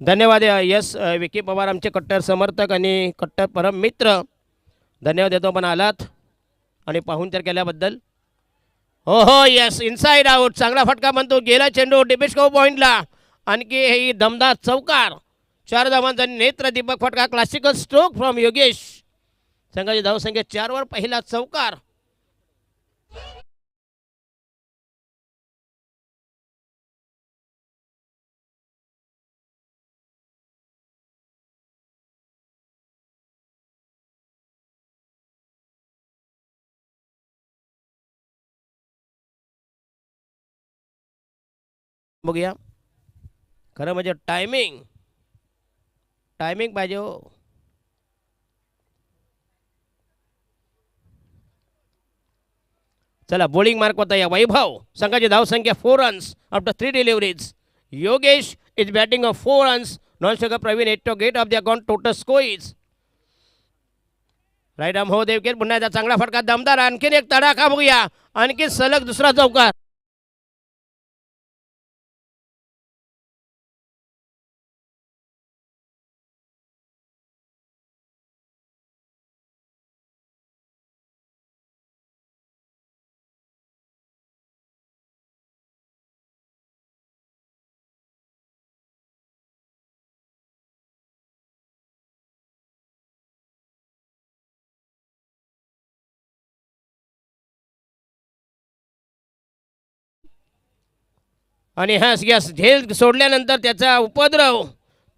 धन्यवाद यस विकी पवार आमचे कट्टर समर्थक आणि कट्टर परम मित्र. धन्यवाद देतो पण आलात आणि पाहुणचार केल्याबद्दल. हो हो यस इनसाइड आउट चांगला फटका म्हणतो. गेला चेंडू डिबिस्को पॉईंटला. आणखी ही दमदार चौकार. 4 धावांचा नेत्र दीपक फटका. Classical stroke from Yogesh. संघाची धावसंख्या 4 वर पहिला चौकार. बघूया खरं म्हणजे टायमिंग टायमिंग पाहिजे हो. चला बॉलिंग मार्क होता या वैभव. संघाची धावसंख्या 4 runs after 3 deliveries. Yogesh is batting of 4 runs. Non striker Praveen 8 to get off the account. Total score is right arm हो देवकेर. पुन्हा एकदा चांगला फटका दमदार. आणखीन एक तडाखा बघूया. आणखी सलग दुसरा चौकार. आणि हा यस झेल सोडल्यानंतर त्याचा उपद्रव,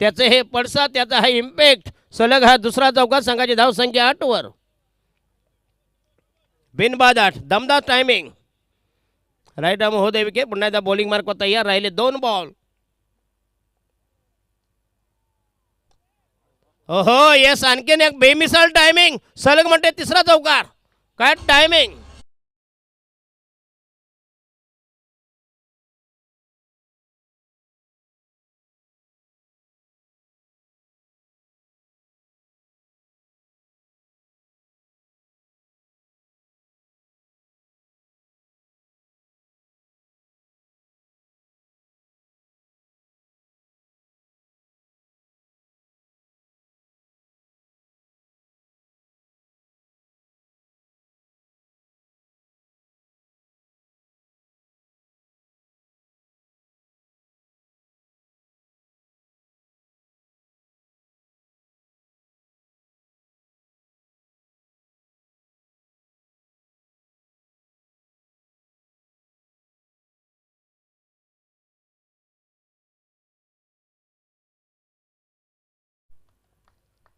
त्याचं हे पडसाद, त्याचा हा इम्पॅक्ट. सलग हा दुसरा चौकार. संघाची धावसंख्या 8 वर. बिनबाद 8. दमदार टायमिंग. राईट आर्म हो दे विकेट. पुन्हा एकदा बॉलिंग मार्क तयार राहिले. 2 बॉल. हो येस आणखीन एक बेमिसाल टायमिंग. सलग म्हणते तिसरा चौकार. काय टायमिंग.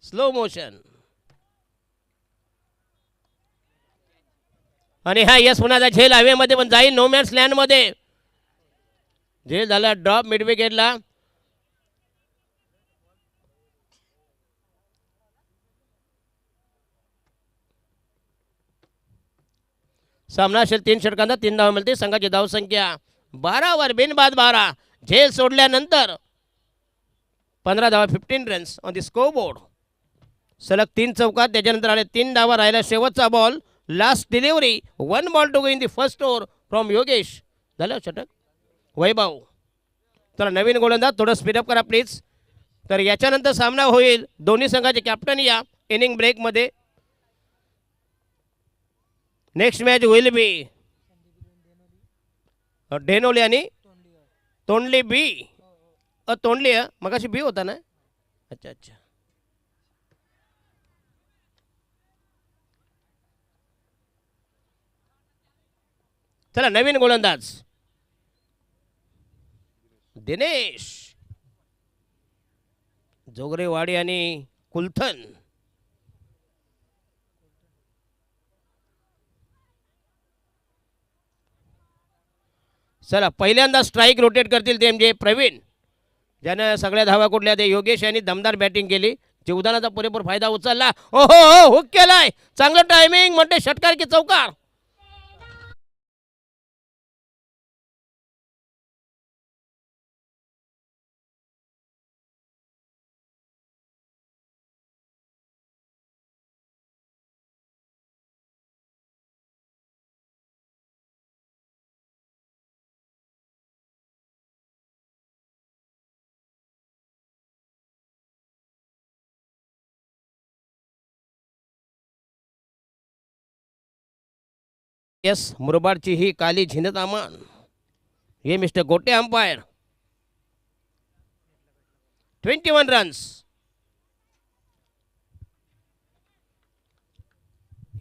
Slow motion. आणि हा यस पुन्हा झेल हवेमध्ये पण जाईल. नो मॅन्स लँडमध्ये झेल झाला ड्रॉप मिड विकेटला. सामना असेल 3 षटकांचा. 3 धावा मिळते. संघाची धावसंख्या 12 वर. बिनबाद 12. झेल सोडल्यानंतर 15 धावा 15 runs on the score board. सलग 3 चौकार. त्याच्यानंतर आले 3 धावा. राहिला शेवटचा ball. Last delivery. 1 ball to go in the first over from Yogesh. झालं षटक. वैभव. चला नवीन गोलंदाज थोडं स्पीडअप करा प्लीज. तर याच्यानंतर सामना होईल दोन्ही संघाचे कॅप्टन या इनिंग ब्रेकमध्ये. नेक्स्ट मॅच होईल बी डेनोली आणि तोंडली बी. तोंडली मगाशी बी होता ना. अच्छा अच्छा. चला नवीन गोलंदाज दिनेश जोगरेवाडी आणि कुलथन. चला पहिल्यांदा स्ट्राईक रोटेट करतील ते म्हणजे प्रवीण, ज्यानं सगळ्या धावा कुठल्या ते योगेश यांनी दमदार बॅटिंग केली. जीवदानाचा पुरेपूर फायदा उचलला. हो हुक केलाय. चांगलं टायमिंग म्हणते षटकार की चौकार. यस मुरबाडची ही काली झिंदत अमान. हे mister Gote umpire. 21 runs.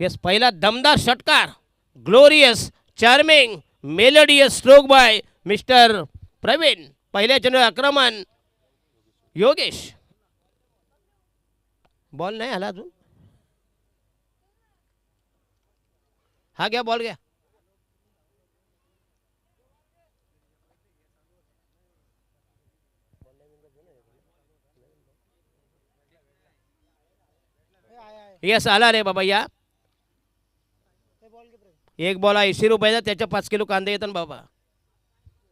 Yes पहिला दमदार षटकार. Glorious charming melodious stroke by mister Praveen. पहिल्या चेंडू आक्रमण योगेश. बॉल नाही आला अजून. हा घ्या बॉल घ्या. यस आला रे बाबा या. एक बॉल 80 रुपयाचा त्याच्या 5 किलो कांदे येतात बाबा.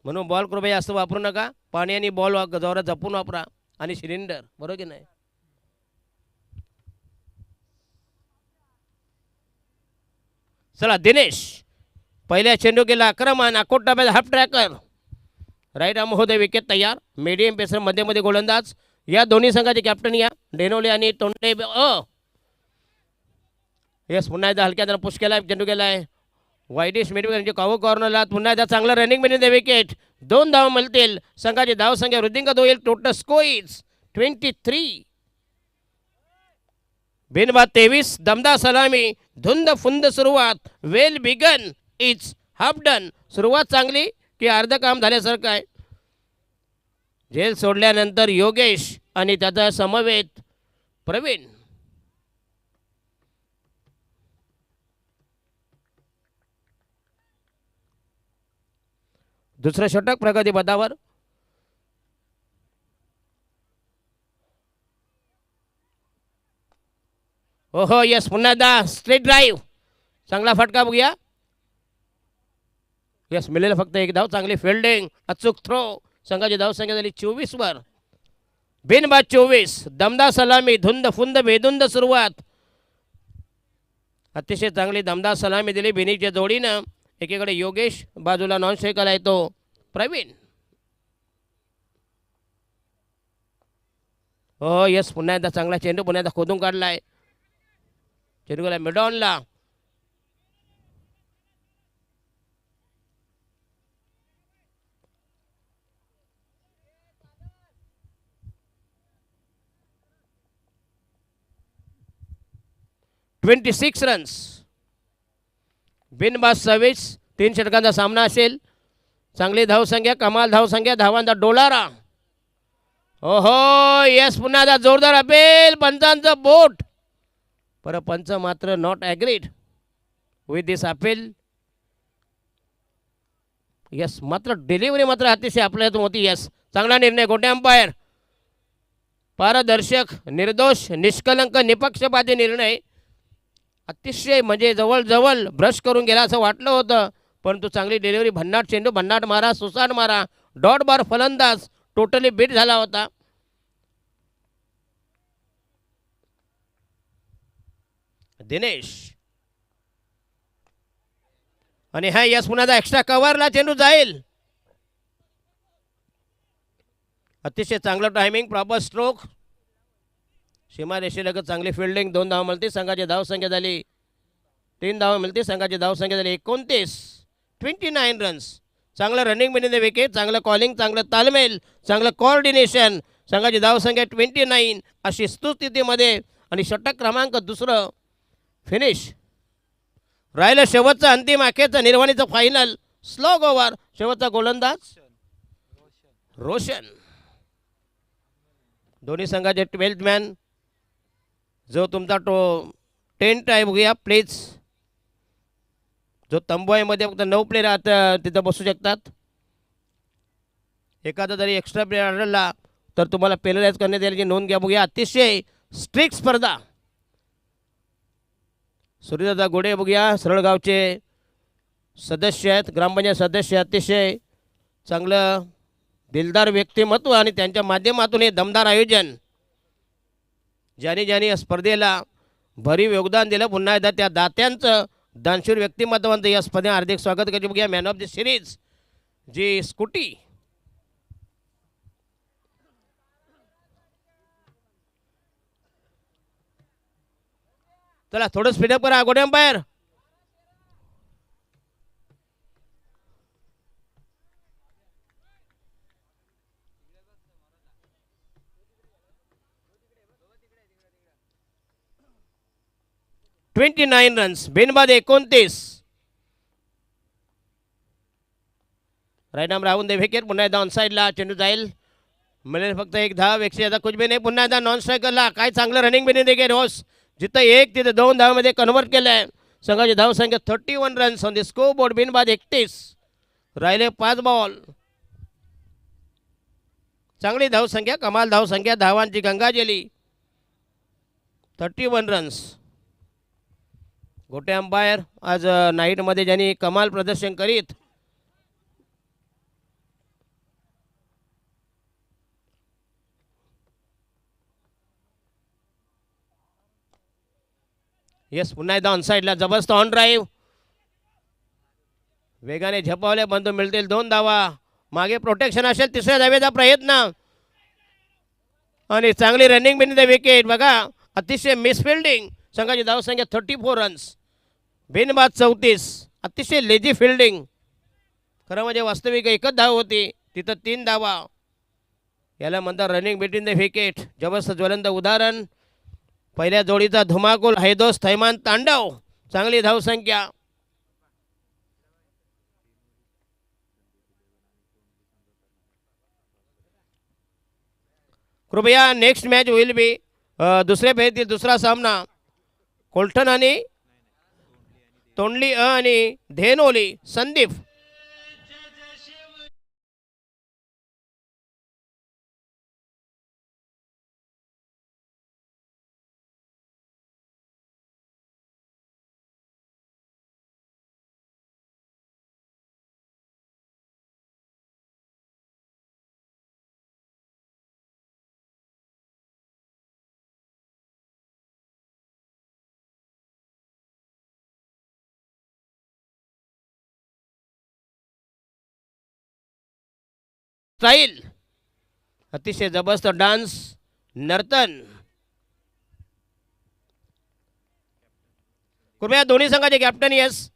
म्हणून बॉल कृपया जास्त वापरू नका. पाणी आणि बॉल जोरात जपून वापरा आणि सिलेंडर बरोबर की नाही. चला दिनेश पहिल्या चेंडू गेला आक्रमण. अकोट टप्प्यात हाफ ट्रॅकर. राईट आर्म होते विकेट तयार. मीडियम पेसर मध्ये मध्ये गोलंदाज. या दोन्ही संघाचे कॅप्टन या डेनोले आणि तोंडे. यस पुन्हा एकदा हलक्या जरा पुश केलाय. चेंडू गेलाय वाईडिश मिडविकेट कावो कॉर्नरला. पुन्हा एकदा चांगला रनिंग मिळते विकेट. 2 धावा मिळतील. संघाची धाव संख्या वृद्धिंगत होईल. Total score is 23. बिनबाद 23. दमदार सलामी. धुंद फुंद सुरुवात. Well begun is half done. सुरुवात चांगली की अर्ध काम झाल्यासारखं आहे. झेल सोडल्यानंतर योगेश आणि त्याचा समवेत प्रवीण. दुसरं षटक प्रगती पदावर. ओहो यस पुन्हा एकदा स्ट्रेट ड्राईव्ह. चांगला फटका बघूया. यस मिळेल फक्त एक धाव. चांगली फिल्डिंग अचूक थ्रो. संघाची धाव संख्या झाली 24 वर. बिनबाद 24. दमदार सलामी. धुंद फुंद बेधुंद सुरुवात. अतिशय चांगली दमदार सलामी दिली बिनीच्या जोडीनं. एकीकडे योगेश बाजूला नॉन स्ट्रायकर आहे तो प्रवीण. हो यस पुन्हा एकदा चांगला चेंडू पुन्हा एकदा खोदून काढलाय. चेंडू गेला मिडॉनला. (26 रन्स). बिनबाद 26. 3 षटकांचा सामना असेल. चांगली धावसंख्या कमाल धावसंख्या. धावांचा डोलारा. ओहो यस पुन्हा एकदा जोरदार अपेल. पंचांचं बोट. पर पंच मात्र not agreed with this अपेल. Yes मात्र डिलिव्हरी मात्र अतिशय आपल्या हातून होती. यस चांगला निर्णय गोटे अंपायर. पारदर्शक निर्दोष निष्कलंक निपक्षपाती निर्णय. अतिशय म्हणजे जवळजवळ ब्रश करून गेला असं वाटलं होतं. परंतु चांगली डिलिव्हरी. भन्नाट चेंडू भन्नाट मारा सुसाट मारा. डॉट बार फलंदाज टोटली बीट झाला होता. दिनेश आणि हा यस पुन्हा एक्स्ट्रा कव्हरला चेंडू जाईल. अतिशय चांगलं टायमिंग प्रॉपर स्ट्रोक. सीमारेषेलगत चांगली फिल्डिंग. 2 धावा मिळते. संघाची धावसंख्या झाली 3 धावा मिळते. संघाची धावसंख्या झाली 29. 29 रन्स. चांगलं रनिंग मिळते विकेट. चांगलं कॉलिंग. चांगलं तालमेल. चांगलं कोऑर्डिनेशन. संघाची धावसंख्या 29 अशी स्तुस्थितीमध्ये. आणि षटक क्रमांक दुसरं फिनिश. राहिलं शेवटचा अंतिम अखेरचा निर्वाणीचं फायनल. Slow over. शेवटचा गोलंदाज रोशन. दोन्ही संघाचे 12th मॅन जो तुमचा टेंट आहे बघूया प्लीज. जो तंबू आहे मध्ये फक्त 9 प्लेयर आता तिथं बसू शकतात. एखादा जरी एक्स्ट्रा प्लेयर आढळला तर तुम्हाला पेनलाइज करण्यात यायची नोंद घ्या. बघूया अतिशय स्ट्रिक्ट स्पर्धा. सूर्यदादा गोडे बघूया सरळगावचे सदस्य आहेत. ग्रामपंचायत सदस्य. अतिशय चांगलं दिलदार व्यक्तिमत्व आणि त्यांच्या माध्यमातून हे दमदार आयोजन. ज्यांनी ज्यांनी या स्पर्धेला भरीव योगदान दिलं पुन्हा एकदा त्या दात्यांचं दानशूर व्यक्तिमत्वांचं या स्पर्धेत हार्दिक स्वागत करायचे. बघूया मॅन ऑफ द सिरीज जी स्कूटी. चला थोडं स्पीडअप करा गोडे अंपायर. 29 रन्स. बिनबाद 29. Right arm round the wicket. पुन्हा एकदा ऑनसाईडला चेंडू जाईल. मिळेल फक्त एक धाव. 100 आता कुछ भी नाही. पुन्हा एकदा नॉन स्ट्रायकरला काय चांगलं रनिंग बिनिंग देखील रोस. जिथं एक तिथे 2 धावामध्ये कन्वर्ट केलंय. संघाची धावसंख्या 31 runs on the score board. बिनबाद 31. राहिले 5 बॉल. चांगली धावसंख्या, कमाल धावसंख्या, धावांची गंगाजली. 31 रन्स. गोटे अंपायर आज नाईटमध्ये ज्यांनी कमाल प्रदर्शन करीत. येस, पुन्हा एकदा ऑनसाईडला जबरदस्त ऑन ड्राईव्ह. वेगाने झपावले बंधू मिळतील 2 धावा. मागे प्रोटेक्शन असेल. तिसऱ्या धावेचा प्रयत्न आणि चांगली रनिंग बिन द विकेट. बघा अतिशय मिसफिल्डिंग. संघाची धावसंख्या 34 रन्स. बिनबाद 34. अतिशय लेझी फिल्डिंग. खरं म्हणजे वास्तविक एकच धाव होती, तिथं 3 धावा. याला म्हणतात रनिंग बिटवीन द विकेट. जबरदस्त ज्वलंत उदाहरण. पहिल्या जोडीचा धुमाकूल हैदोस थैमान तांडव. चांगली धावसंख्या. कृपया नेक्स्ट मॅच होईल बी दुसऱ्या फेरीतील दुसरा सामना कोल्टन आणि तोंडली आणि धेनोली संदीप. स्टाईल अतिशय जबरदस्त डान्स नर्तन. कृपया दोन्ही संघाचे कॅप्टन यस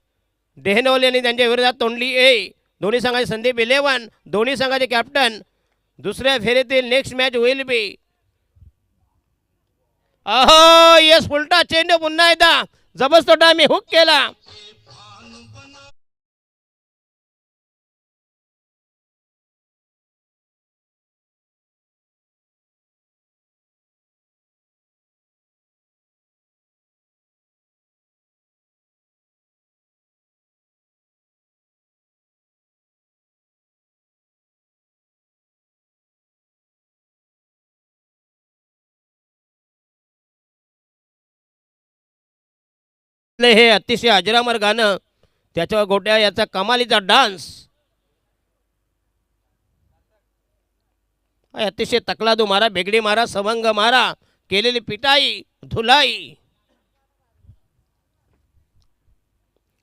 डेहनोली आणि त्यांच्या विरोधात तोंडली ए. दोन्ही संघाचे संदीप 11. दोन्ही संघाचे कॅप्टन. दुसऱ्या फेरीतील नेक्स्ट मॅच होईल बी. अहो यस, उलटा चेंडू पुन्हा एकदा जबरदस्त डामी हुक केला. हे अतिशय अजरामर गाणं. त्याच्यावर गोट्या याचा कमालीचा डान्स. अतिशय तकलादू मारा, बेगडी मारा, सवंग मारा, केलेली पिटाई धुलाई.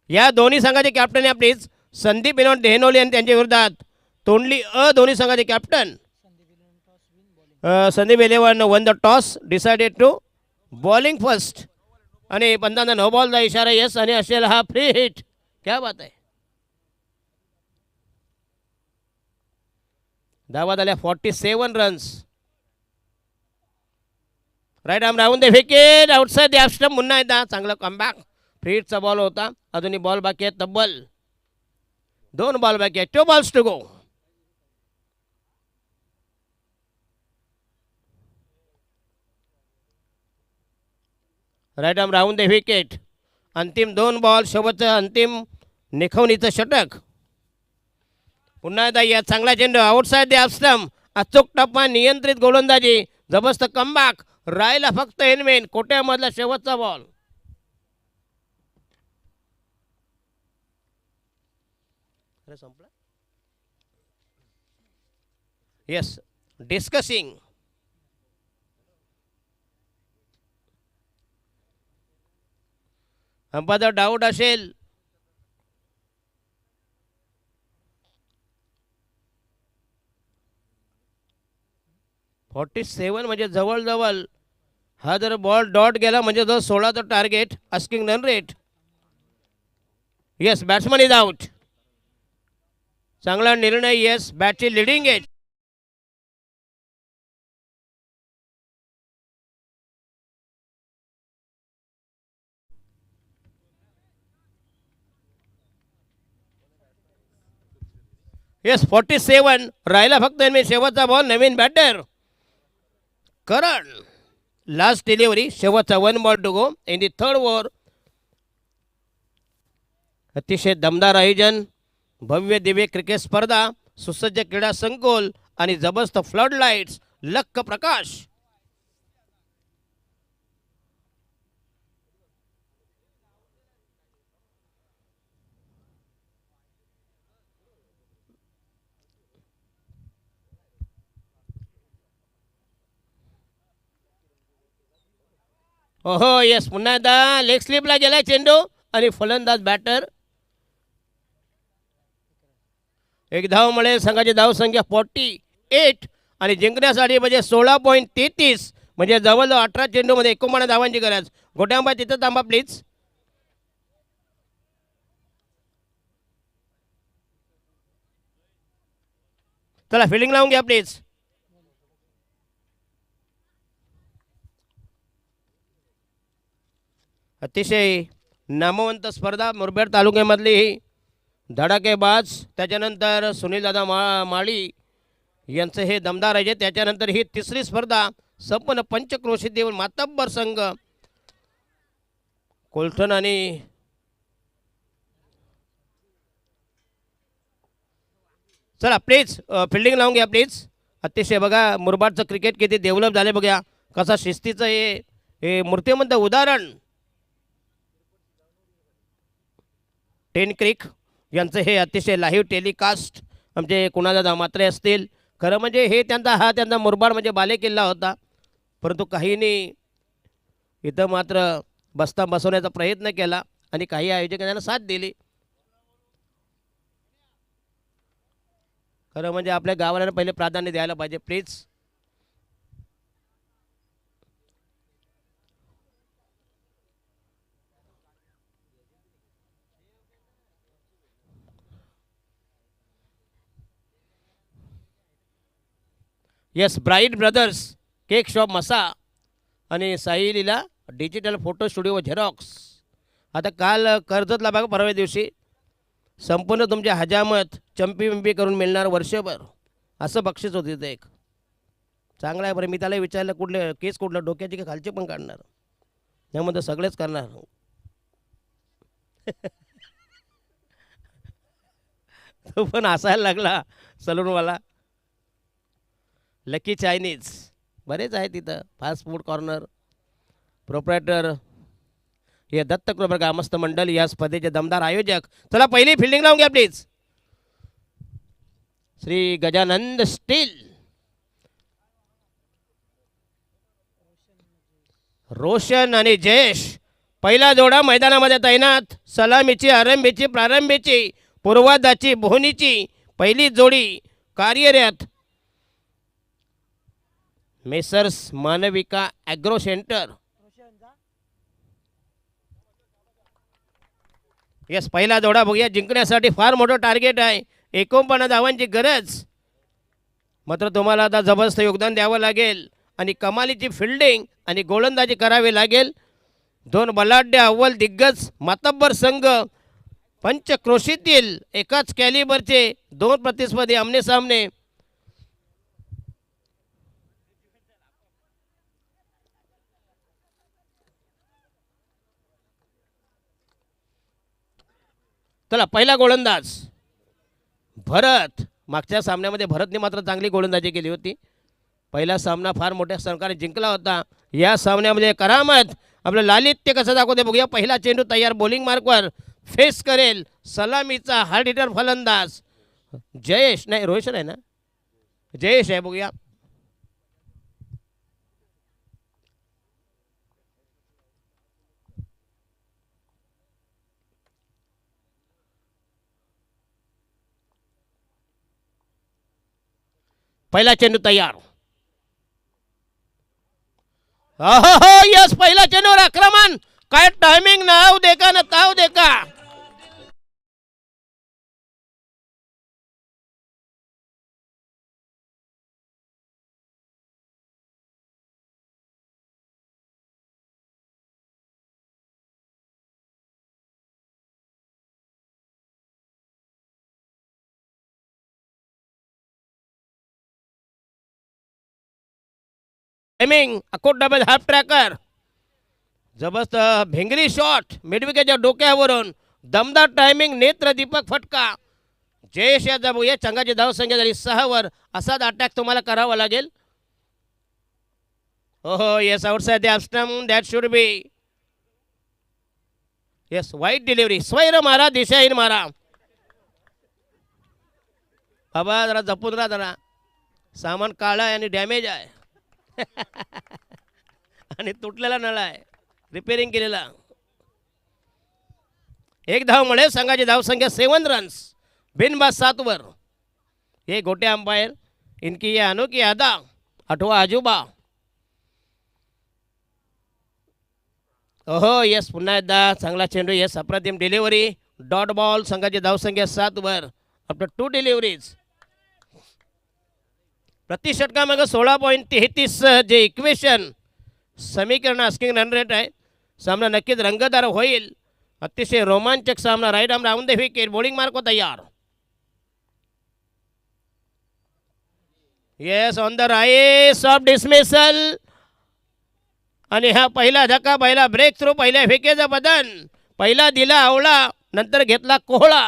या दोन्ही संघाचे कॅप्टन आपलीच संदीप विनोद डेहनोली आणि त्यांच्या विरोधात तोंडली दोन्ही संघाचे captain Sandeep 11 won the toss decided to bowling first. आणि पंतांना नो बॉलचा इशारा येस आणि असेल हा फ्री हिट. क्या बात आहे. धावा झाल्या 47 runs. Right arm round the wicket. Outside the off stump. पुन्हा एकदा चांगला कमबॅक. फ्री हिटचा बॉल होता. अजूनही बॉल बाकी आहे. तब्बल 2 बॉल बाकी आहे. 2 balls to go. Right arm round the wicket. अंतिम 2 बॉल. शेवटचं अंतिम निखवणीचं षटक. पुन्हा एकदा या चांगला चेंडू आउटसाइड द ऑफ स्टंप. अचूक टप्पा, नियंत्रित गोलंदाजी, जबरदस्त कमबॅक. राहिला फक्त एनमेन कोट्यामधला शेवटचा बॉल. संपला. Yes, discussing. अंपायरचा डाऊट असेल 47 म्हणजे जवळजवळ हा जर बॉल डॉट गेला म्हणजे जो 16चं target. Asking run rate. Yes, batsman is out. चांगला निर्णय. येस, बॅटची लिडिंग एज. येस 47 राहिला फक्त शेवटचा बॉल नवीन बॅटर करण लास्ट डिलिव्हरी शेवटचा 1 ball to go in the third over. अतिशय दमदार आयोजन भव्य दिव्य क्रिकेट स्पर्धा सुसज्ज क्रीडा संकुल आणि जबरदस्त फ्लड लाईट्स लख प्रकाश. ओहो येस पुन्हा एकदा लेग स्लिपला गेलाय चेंडू आणि फलंदाज बॅटर एक धाव मिळेल. संघाची धाव संख्या 48 आणि जिंकण्यासाठी म्हणजे 16.33 म्हणजे जवळजवळ 18 चेंडूमध्ये 49 धावांची गरज. गोट्यांबा तिथं थांबा प्लीज. चला फिल्डिंग लावून घ्या प्लीज. अतिशय नामवंत स्पर्धा मुरबाड तालुक्यामधली ही धडाकेबाज. त्याच्यानंतर सुनीलदादा माळी यांचं हे दमदार आहे. त्याच्यानंतर ही तिसरी स्पर्धा संपन्न पंचक्रोशीतील मातब्बर संघ कोलठण आणि चला प्लीज फिल्डिंग लावून घ्या प्लीज. अतिशय बघा मुरबाडचं क्रिकेट किती डेव्हलप झाले बघा कसा शिस्तीचं हे मूर्तिमंत उदाहरण. टेन क्रिक यांचं हे अतिशय लाईव्ह टेलिकास्ट आमचे कुणादादा मात्रे असतील. खरं म्हणजे हे त्यांचा मुरबाड म्हणजे बालेकिल्ला होता. परंतु काहींनी इथं मात्र बसवण्याचा प्रयत्न केला आणि काही आयोजकांनी त्यांना साथ दिली. खरं म्हणजे आपल्या गावाला पहिले प्राधान्य द्यायला पाहिजे please. Yes bright brothers cake shop मसा आणि साई लीला डिजिटल फोटो स्टुडिओ झेरॉक्स. आता काल कर्जतला बघा परवा दिवशी संपूर्ण तुमचे हजामत चंपी विंपी करून मिळणार वर्षभर असं बक्षीस होतं तिथं एक. चांगलं आहे बरं. मी त्याला विचारलं कुठले केस कुठलं डोक्याची की खालचे पण काढणार त्यामध्ये सगळेच करणार. तो पण हसायला लागला सलूनवाला. लकी चायनीज बरेच आहे तिथं. फास्ट फूड कॉर्नर प्रोप्रायटर हे दत्त कृपा ग्रामस्थ मंडळ या स्पर्धेचे दमदार आयोजक. चला पहिली फिल्डिंग लावून घ्या प्लीज. श्री गजानंद स्टील रोशन आणि जयेश पहिला जोडा मैदानामध्ये तैनात. सलामीची आरंभीची प्रारंभीची पूर्वादाची बोहनीची पहिली जोडी कार्यरत. Messrs Manvika agro centre. Yes पहिला जोडा बघूया. जिंकण्यासाठी फार मोठं टार्गेट आहे. 49 धावांची गरज. मात्र तुम्हाला आता जबरदस्त योगदान द्यावं लागेल आणि कमालीची फिल्डिंग आणि गोलंदाजी करावी लागेल. दोन बलाढ्य अव्वल दिग्गज मातब्बर संघ पंचक्रोशीतील एकाच कॅलिबरचे दोन प्रतिस्पर्धी आमने सामने. चला पहिला गोलंदाज भरत. मागच्या सामन्यामध्ये भरतने मात्र चांगली गोलंदाजी केली होती. पहिला सामना फार मोठ्या सरकारने जिंकला होता. या सामन्यामध्ये करामत आपलं लालित्य कसं दाखवते बघूया. पहिला चेंडू तयार बॉलिंग मार्कवर फेस करेल सलामीचा हार्ड हिटर फलंदाज जयेश नाही रोशन आहे ना जयेश आहे बघूया. पहिला चेंडू तयार. यस पहिला चेंडूवर आक्रमण. काय टायमिंग नाव देखा ना ताव देखा. Timing Akot double half tracker जबरदस्त भिंगरी शॉट मिडविकेटच्या डोक्यावरून दमदार टायमिंग नेत्र दीपक फटका जयेश यादव या चंगाची धावसंख्या झाली 6 वर असाच अटॅक तुम्हाला करावा लागेल हो yes outside the stump that should be yes वाईट डिलिव्हरी स्वैर मारा दिशाहीन मारा बाबा जरा जपून राहा जरा सामान काळं आहे आणि डॅमेज आहे आणि तुटलेला नळा आहे रिपेरिंग केलेला एक धाव मिळेल संघाची धावसंख्या 7 रन्स बिनबाद 7 वर हे गोटे अंपायर इनकी ये अनोखी अदा आठवा आजोबा ओहो येस पुन्हा एकदा चांगला चेंडू येस अप्रतिम डिलिव्हरी डॉट बॉल संघाची धावसंख्या 7 वर आफ्टर 2 डिलिव्हरीज प्रति षटकामागे 16.33 जे इक्वेशन समीकरण आस्किंग रन रेट आहे सामना नक्कीच रंगतदार होईल अतिशय रोमांचक सामना right arm round the wicket bowling mark तयार yes on the rise of dismissal आणि हा पहिला धक्का पहिला ब्रेक थ्रू पहिल्या विकेटचं बदन पहिला दिला आवळा नंतर घेतला कोहळा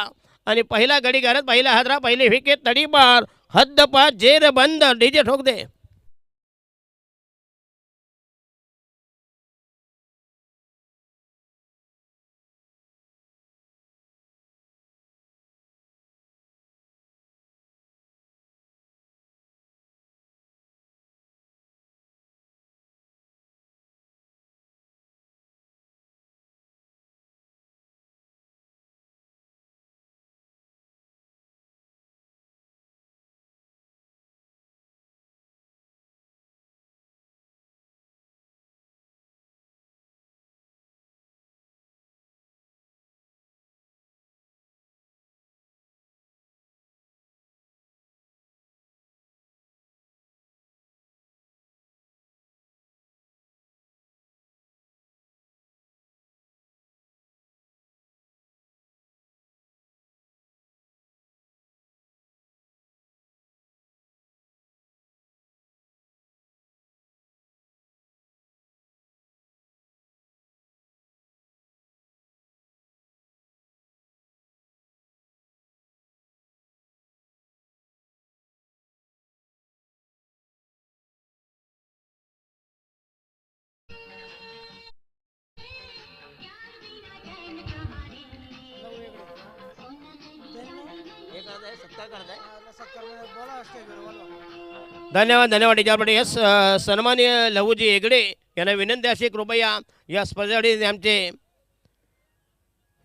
आणि पहिला गडी घरात पहिला हादरा पहिली विकेट तडीपार हद्दपार जेर बंद डीजे ठोक दे धन्यवाद धन्यवाद टीचर यस सन्माननीय लहूजी हेगडे यांना विनंती अशी कृपया या स्पर्धेसाठी आमचे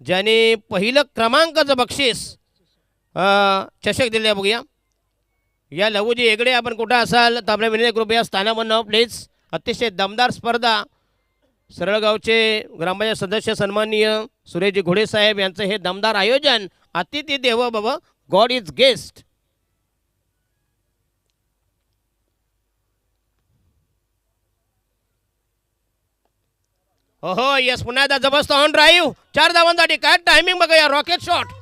ज्यांनी पहिलं क्रमांकाचं बक्षीस चषक दिले बघूया या लहूजी हेगडे आपण कुठं असाल तर आपल्या विनंती कृपया स्थानावर नाव प्लीज अतिशय दमदार स्पर्धा सरळगावचे ग्रामपंचायत सदस्य सन्माननीय सुरेशजी घोडे साहेब यांचं हे दमदार आयोजन अतिथी देवो भव गॉड इज गेस्ट हो यस पुन्हा एकदा जबरदस्त ऑन ड्राईव्ह 4 धावांसाठी काय टायमिंग बघा रॉकेट शॉट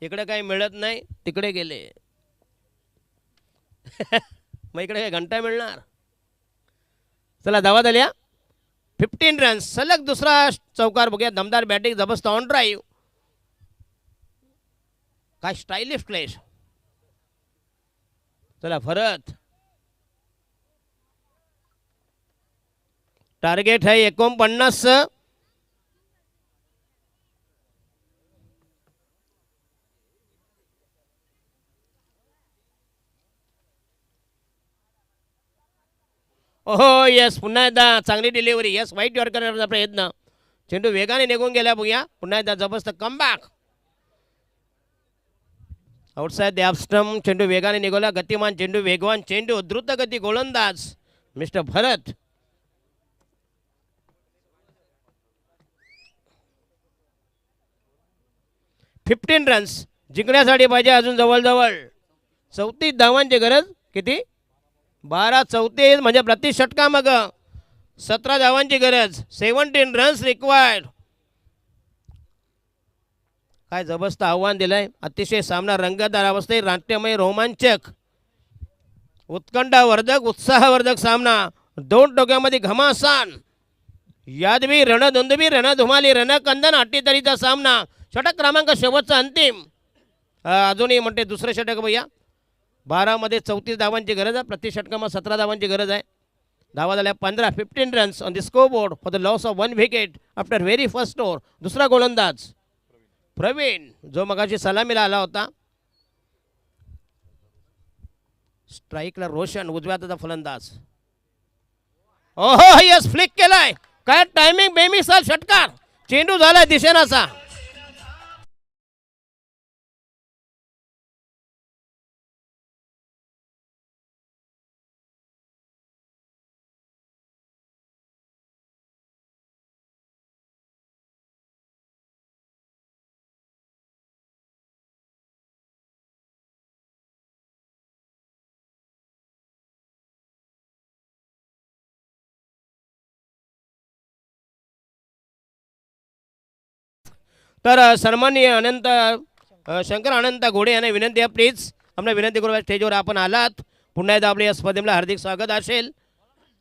इकडे काही मिळत नाही तिकडे गेले मग इकडे काय घंटा मिळणार चला धावा झाल्या 15 रन्स सलग दुसरा चौकार बघूया दमदार बॅटिंग जबरदस्त ऑन ड्राईव्ह काय स्टायलिश फ्लॅश चला परत टार्गेट आहे 49 ओहो येस, पुन्हा एकदा चांगली डिलिव्हरी. येस, वाईट यॉर्कर करण्याचा प्रयत्न. चेंडू वेगाने निघून गेला बघूया. पुन्हा एकदा जबरदस्त कमबॅक. Outside the stump. चेंडू वेगाने निघाला. गतिमान चेंडू, वेगवान चेंडू, द्रुतगती गोलंदाज मिस्टर भरत. फिफ्टीन रन्स जिंकण्यासाठी पाहिजे अजून जवळजवळ 34 धावांची गरज. किती? 12 34 म्हणजे प्रति षटका मग 17 धावांची गरज. 17 रन्स रिक्वायर्ड. काय जबरदस्त आव्हान दिलंय. अतिशय सामना रंगतदार अवस्थेत, नाट्यमय, रोमांचक, उत्कंठावर्धक, उत्साहवर्धक सामना. दोन टोक्यामध्ये घमासान, यादवी, रणधुंदवी, रणधुमाली, रणकंदन, अट्टीतरीचा सामना. षटक क्रमांक शेवटचा अंतिम. अजूनही म्हणते दुसरं षटक भैया. 12 मध्ये 34 धावांची गरज आहे. प्रति षटकामध्ये 17 धावांची गरज आहे. धावा झाल्या 15. 15 runs on the score board for the loss of 1 wicket after very first over. दुसरा गोलंदाज प्रवीण, जो मगाशी सलामीला आला होता. स्ट्राईकला रोशन, उजव्या हाताचा फलंदाज. ओहो यस, फ्लिक केलाय. काय टायमिंग, बेमिसाल षटकार. चेंडू झालाय दिशेनाचा. तर सन्माननीय अनंत शंकर अनंत घोडे यांना विनंती आहे, प्लीज आम्हाला विनंती करूया स्टेजवर आपण आलात. पुन्हा एकदा आपल्या या स्पर्धेला हार्दिक स्वागत असेल.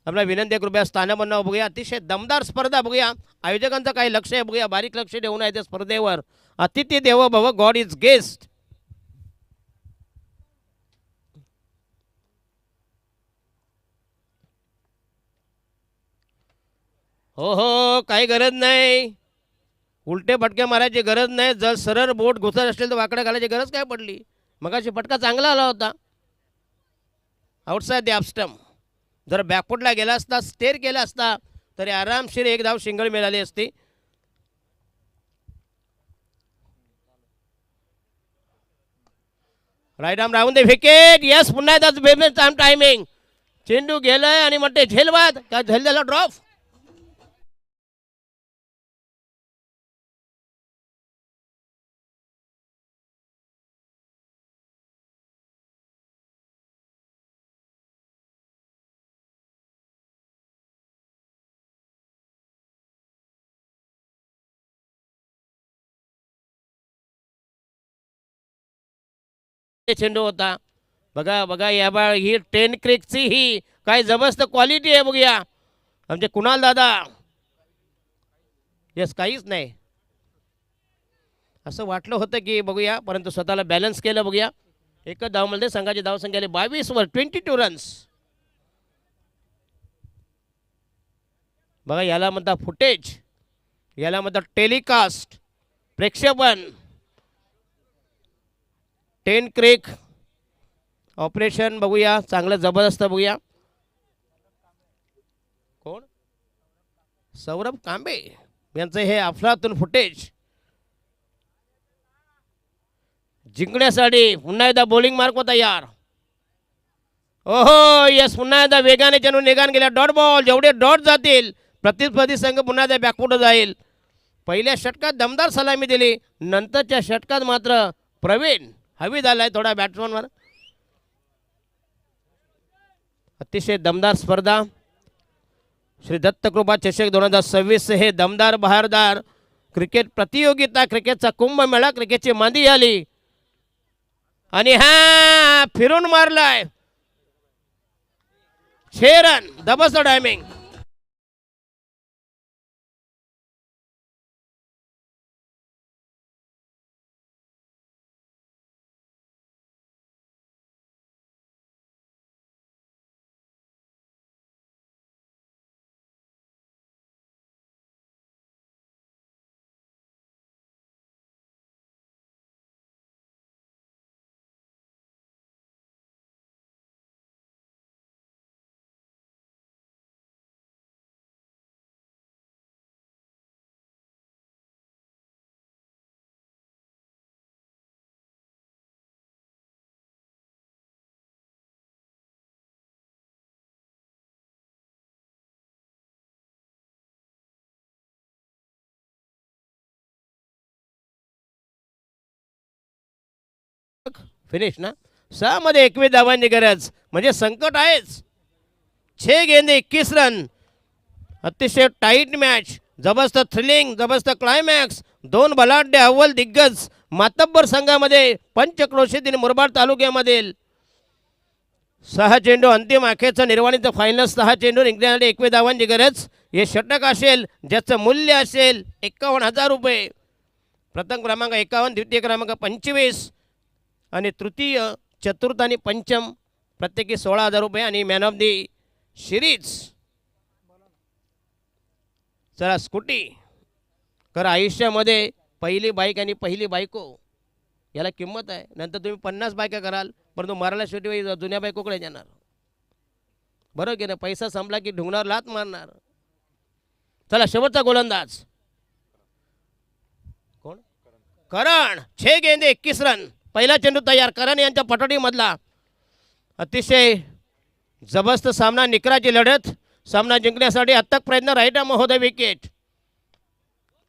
आम्हाला विनंती कृपया स्थानबंध बघूया. अतिशय दमदार स्पर्धा बघूया. आयोजकांचं काही लक्ष आहे बघूया. बारीक लक्ष ठेवून आहे त्या स्पर्धेवर. अतिथी देवो भव, गॉड इज गेस्ट. हो हो, काही गरज नाही. उलटे फटके मारायची गरज नाही. जर सरळ बोट घुसत असेल तर वाकडं घालायची गरज काय पडली. मगाशी फटका चांगला आला होता. Outside the stump. जर बॅकफुटला गेला असता, स्टेर केला असता, तरी आरामशीर एक धाव सिंगल मिळाली असती. Right arm round the wicket. Yes, पुन्हा एकदा टायमिंग. चेंडू गेलाय आणि म्हणते झेलवाद. काय झेल झाला ड्रॉप. चेंडू होता. बघा बघा, या बा ही 10 क्रिकची ही काय जबरदस्त क्वालिटी आहे बघूया. आमचे कुणाल दादा. येस, काहीच नाही. असं वाटलं होतं की बघूया, परंतु स्वतःला बॅलन्स केलं बघूया. एकच धावमध्ये संघाची धावसंख्या 22 वर 22 रन्स. बघा, याला म्हणतात फुटेज, याला म्हणतात टेलिकास्ट, प्रेक्षेपण. 10 क्रिक ऑपरेशन बघूया. चांगलं जबरदस्त बघूया. कोण? सौरभ कांबे यांचं हे अफलातून फुटेज. जिंकण्यासाठी पुन्हा एकदा बॉलिंग मार्क तयार. ओहो यस, पुन्हा एकदा वेगाने चेंडू निघान गेला. Dot ball. जेवढे डॉट जातील प्रतिस्पर्धी संघ पुन्हा एकदा बॅकफुट जाईल. पहिल्या षटकात दमदार सलामी दिली. नंतरच्या षटकात मात्र प्रवीण हवी झालाय थोडा बॅट्समनवर. अतिशय दमदार स्पर्धा. श्री दत्तकृपा चषक 2026 हे दमदार बहारदार क्रिकेट प्रतियोगिता, क्रिकेटचा कुंभमेळा, क्रिकेटची मांदी आली आणि हा फिरून मारलाय. 6 रन, जबरदस्त टायमिंग. फिनिश ना. 6 मध्ये 21 धावांची गरज म्हणजे संकट आहेच. 6 गेंदे 21 रन. अतिशय टाईट मॅच, जबरदस्त थ्रिलिंग, जबरदस्त क्लायमॅक्स. दोन बलाढ्य अव्वल दिग्गज मातब्बर संघामध्ये पंचक्रोशीतील मुरबाड तालुक्यामधील 6 चेंडू अंतिम अखेरचं निर्वाणीचं फायनल. 6 चेंडू जिंकण्यासाठी 21 धावांची गरज. हे षटक असेल ज्याचं मूल्य असेल 51,000 रुपये. प्रथम क्रमांक 51, द्वितीय क्रमांक 25 आणि तृतीय, चतुर्थ आणि पंचम प्रत्येकी 16,000 रुपये आणि मॅन ऑफ दी सिरीज. चला स्कूटी. तर आयुष्यामध्ये पहिली बाईक आणि पहिली बायको याला किंमत आहे. नंतर तुम्ही 50 बायका कराल परंतु मारायला शेवटी जुन्या बायकोकडे जाणार. बरोबर की ना. पैसा संपला की ढुंगणावर लात मारणार. चला शेवटचा गोलंदाज कोण? करण. 6 गेंदे 21 रन. पहिला चेंडू तयार. करण यांच्या पटोडीमधला. अतिशय जबरदस्त सामना, निकराची लढत. सामना जिंकण्यासाठी अथक प्रयत्न. राईट महोदय विकेट.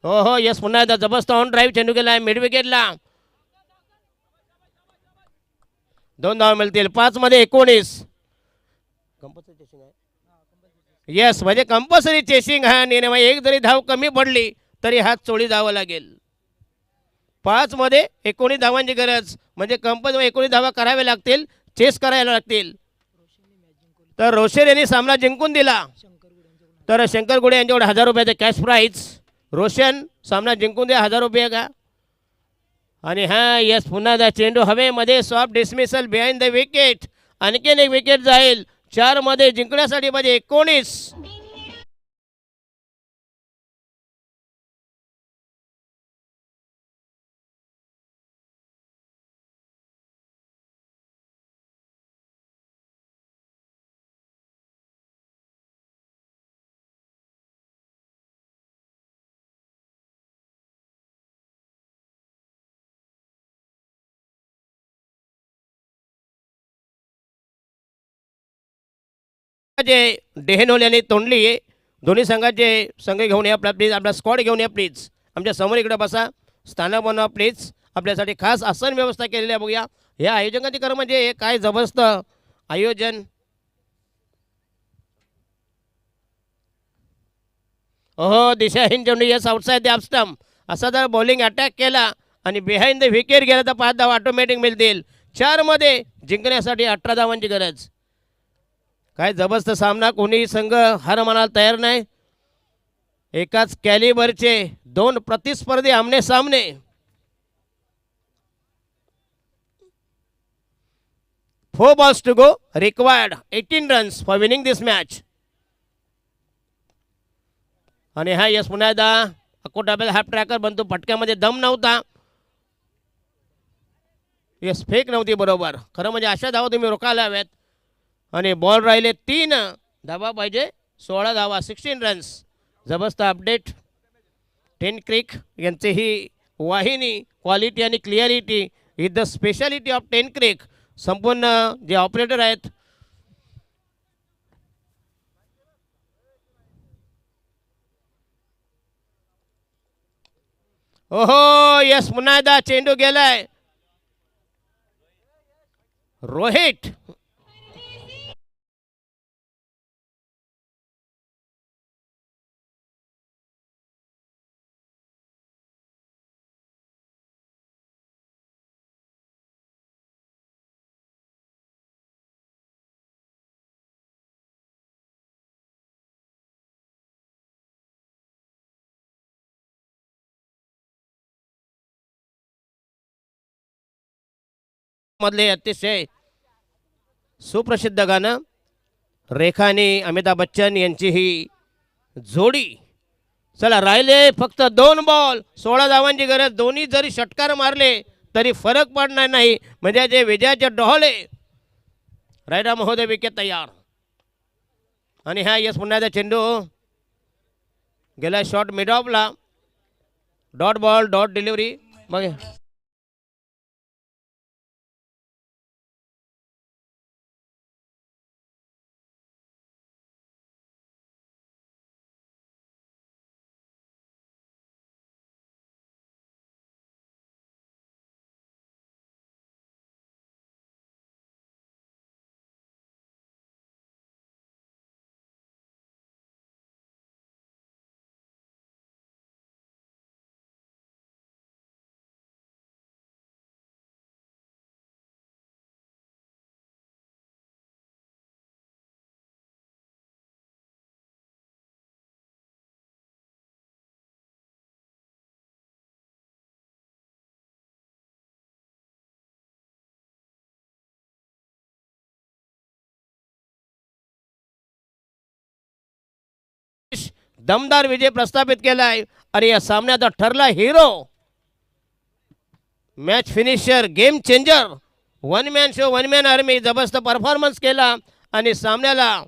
हो हो यस, पुन्हा एकदा जबरदस्त ऑन ड्राईव्ह चेंडू गेला आहे मिड विकेटला. 2 धावा मिळतील. 5 मध्ये 19. येस म्हणजे कंपल्सरी चेसिंग हा निर्णय. एक जरी धाव कमी पडली तरी हात चोळी जावं लागेल. 5 मध्ये 19 धावांची गरज म्हणजे कंपल्सरी 19 धावा कराव्या लागतील, चेस करायला लागतील. तर रोशन यांनी सामना जिंकून दिला. तर शंकर गुडे यांच्याकडे 1000 रुपयाचं कॅश प्राईज. रोशन सामना जिंकून द्या 1000 रुपये का. आणि हा यस पुन्हा दा चेंडू हवेमध्ये. Soft dismissal behind the wicket. आणखीन एक विकेट जाईल. 4 मध्ये जिंकण्यासाठी म्हणजे 19. जे डेहनोल यांनी तोंडली. दोन्ही संघाचे संघ घेऊन या प्लीज. आपला स्क्वॉड घेऊन या प्लीज. आमच्या समोर इकडे बसा. स्थानक बनवा प्लीज. आपल्यासाठी खास आसन व्यवस्था केलेली आहे. बघूया या आयोजकांची खरं म्हणजे हे काय जबरदस्त आयोजन. ओहो दिशाहीन चेंडू. Yes outside the stump. असा जर बॉलिंग अटॅक केला आणि बिहाइंड द विकेट गेला तर 5 धावा ऑटोमॅटिक मिळतील. 4 मध्ये जिंकण्यासाठी 18 धावांची गरज. काय जबरदस्त सामना. कोणीही संघ हार मानायला तयार नाही. एकाच कॅलिबरचे 2 प्रतिस्पर्धी आमने सामने. Four balls to go. Required 18 runs for winning this match. आणि हा यस पुन्हा एकदा अकोटाबेल हाफ ट्रॅकर बनतो. फटक्यामध्ये दम नव्हता. यस फेक नव्हती बरोबर. खरं म्हणजे अशा धावा तुम्ही रोखायला हव्यात. आणि बॉल राहिले 3 धावा पाहिजे. 16 धावा 16 रन्स. जबरदस्त अपडेट. 10 क्रिक यांची ही वाहिनी. क्वालिटी आणि clarity is the speciality of 10 क्रिक. संपूर्ण जे ऑपरेटर आहेत ओहो यस पुन्हा एकदा चेंडू गेलाय. रोहित. मधले अतिशय सुप्रसिद्ध गाणं. रेखा आणि अमिताभ बच्चन यांची ही जोडी. चला राहिले फक्त 2 बॉल 16 धावांची गरज. दोन्ही जरी षटकार मारले तरी फरक पडणार नाही. म्हणजे जे विजयाचे डोहले. रायडा महोदय विकेट तयार. आणि हा यस पुन्हा एकदा चेंडू गेला शॉट मिड ऑफला. Dot ball dot delivery. मग दमदार विजय प्रस्थापित केला आहे आणि या सामन्याचा ठरला hero, match finisher, game changer, one man show, one man army, जबरदस्त परफॉर्मन्स केला आणि सामन्याला